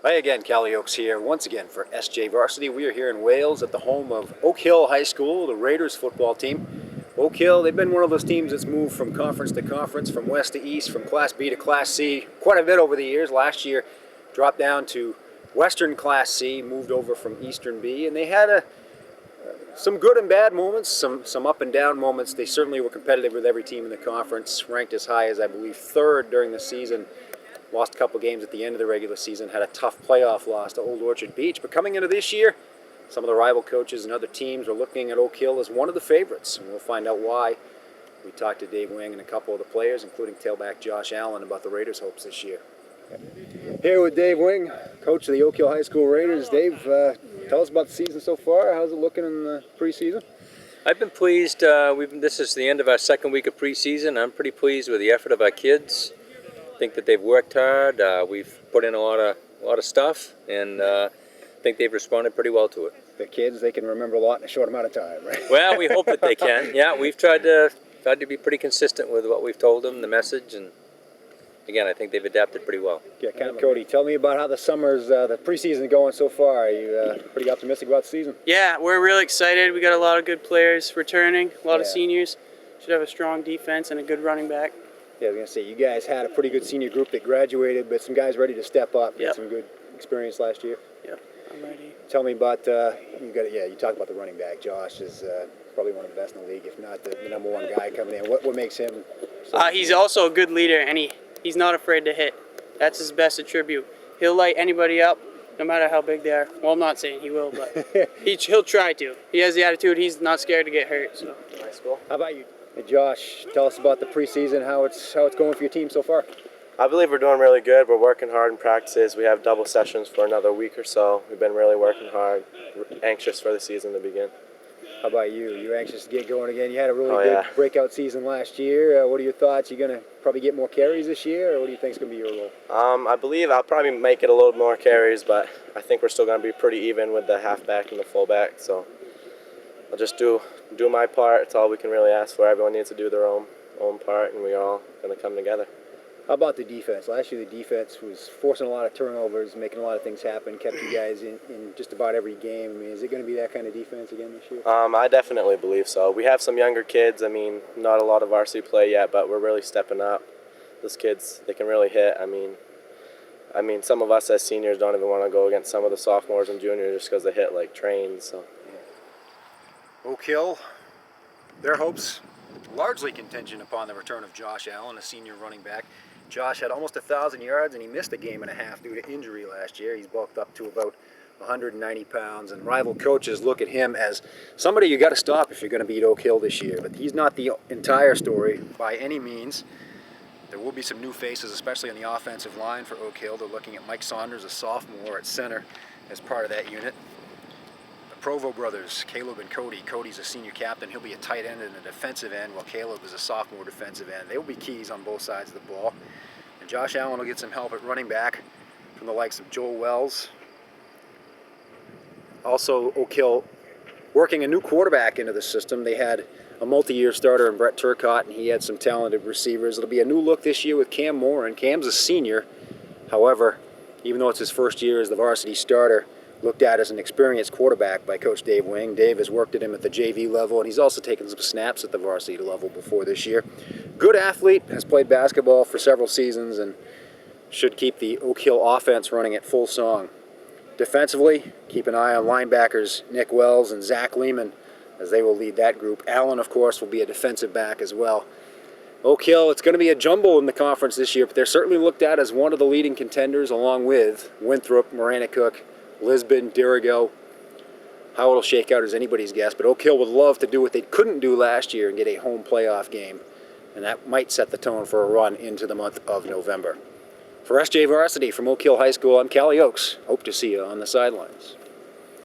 Hi again, Callie Oaks here, once again for SJ Varsity. We are here in Wales at the home of Oak Hill High School, the Raiders football team. Oak Hill, they've been one of those teams that's moved from conference to conference, from west to east, from Class B to Class C, quite a bit over the years. Last year, dropped down to Western Class C, moved over from Eastern B, and they had some good and bad moments, some up and down moments. They certainly were competitive with every team in the conference, ranked as high as, I believe, third during the season. Lost a couple games at the end of the regular season, had a tough playoff loss to Old Orchard Beach. But coming into this year, some of the rival coaches and other teams are looking at Oak Hill as one of the favorites, and we'll find out why. We talked to Dave Wing and a couple of the players, including tailback Josh Allen, about the Raiders' hopes this year. Here with Dave Wing, coach of the Oak Hill High School Raiders. Dave, tell us about the season so far. How's it looking in the preseason? I've been pleased. This is the end of our second week of preseason. I'm pretty pleased with the effort of our kids. I think that they've worked hard. We've put in a lot of stuff, and I think they've responded pretty well to it. The kids, they can remember a lot in a short amount of time, right? Well, we hope that they can. Yeah, we've tried to be pretty consistent with what we've told them, the message, and again, I think they've adapted pretty well. Yeah, Cody, tell me about how the preseason going so far. Are you pretty optimistic about the season? Yeah, we're really excited. We got a lot of good players returning, a lot of seniors. Should have a strong defense and a good running back. Yeah, I was going to say, you guys had a pretty good senior group that graduated, but some guys ready to step up. Had some good experience last year. Yep, I'm ready. Tell me about, you talked about the running back. Josh is probably one of the best in the league, if not the number one guy coming in. What makes him He's also a good leader, and he's not afraid to hit. That's his best attribute. He'll light anybody up, no matter how big they are. Well, I'm not saying he will, but he'll try to. He has the attitude. He's not scared to get hurt. So. Nice goal. How about you? Hey Josh, tell us about the preseason, how it's going for your team so far. I believe we're doing really good. We're working hard in practices. We have double sessions for another week or so. We've been really working hard, anxious for the season to begin. How about you? You anxious to get going again? You had a really good breakout season last year. What are your thoughts? You going to probably get more carries this year, or what do you think is going to be your role? I believe I'll probably make it a little more carries, but I think we're still going to be pretty even with the halfback and the fullback. So I'll just do my part. It's all we can really ask for. Everyone needs to do their own part, and we're all going to come together. How about the defense? Last year the defense was forcing a lot of turnovers, making a lot of things happen, kept you guys in just about every game. I mean, is it going to be that kind of defense again this year? I definitely believe so. We have some younger kids. I mean, not a lot of varsity play yet, but we're really stepping up. Those kids, they can really hit. I mean, some of us as seniors don't even want to go against some of the sophomores and juniors just because they hit like trains. So. Oak Hill, their hopes largely contingent upon the return of Josh Allen, a senior running back. Josh had almost 1,000 yards, and he missed a game and a half due to injury last year. He's bulked up to about 190 pounds, and rival coaches look at him as somebody you got to stop if you're going to beat Oak Hill this year. But he's not the entire story by any means. There will be some new faces, especially on the offensive line for Oak Hill. They're looking at Mike Saunders, a sophomore at center, as part of that unit. The Provo brothers, Caleb and Cody. Cody's a senior captain. He'll be a tight end and a defensive end, while Caleb is a sophomore defensive end. They will be keys on both sides of the ball. And Josh Allen will get some help at running back from the likes of Joel Wells. Also, Oak Hill working a new quarterback into the system. They had a multi-year starter in Brett Turcott, and he had some talented receivers. It'll be a new look this year with Cam Moore, and Cam's a senior. However, even though it's his first year as the varsity starter, looked at as an experienced quarterback by Coach Dave Wing. Dave has worked at him at the JV level, and he's also taken some snaps at the varsity level before this year. Good athlete, has played basketball for several seasons, and should keep the Oak Hill offense running at full song. Defensively, keep an eye on linebackers Nick Wells and Zach Lehman, as they will lead that group. Allen, of course, will be a defensive back as well. Oak Hill, it's going to be a jumble in the conference this year, but they're certainly looked at as one of the leading contenders, along with Winthrop, Maranacook, Lisbon, Dirigo. How it'll shake out is anybody's guess, but Oak Hill would love to do what they couldn't do last year and get a home playoff game, and that might set the tone for a run into the month of November. For SJ Varsity from Oak Hill High School, I'm Callie Oaks. Hope to see you on the sidelines.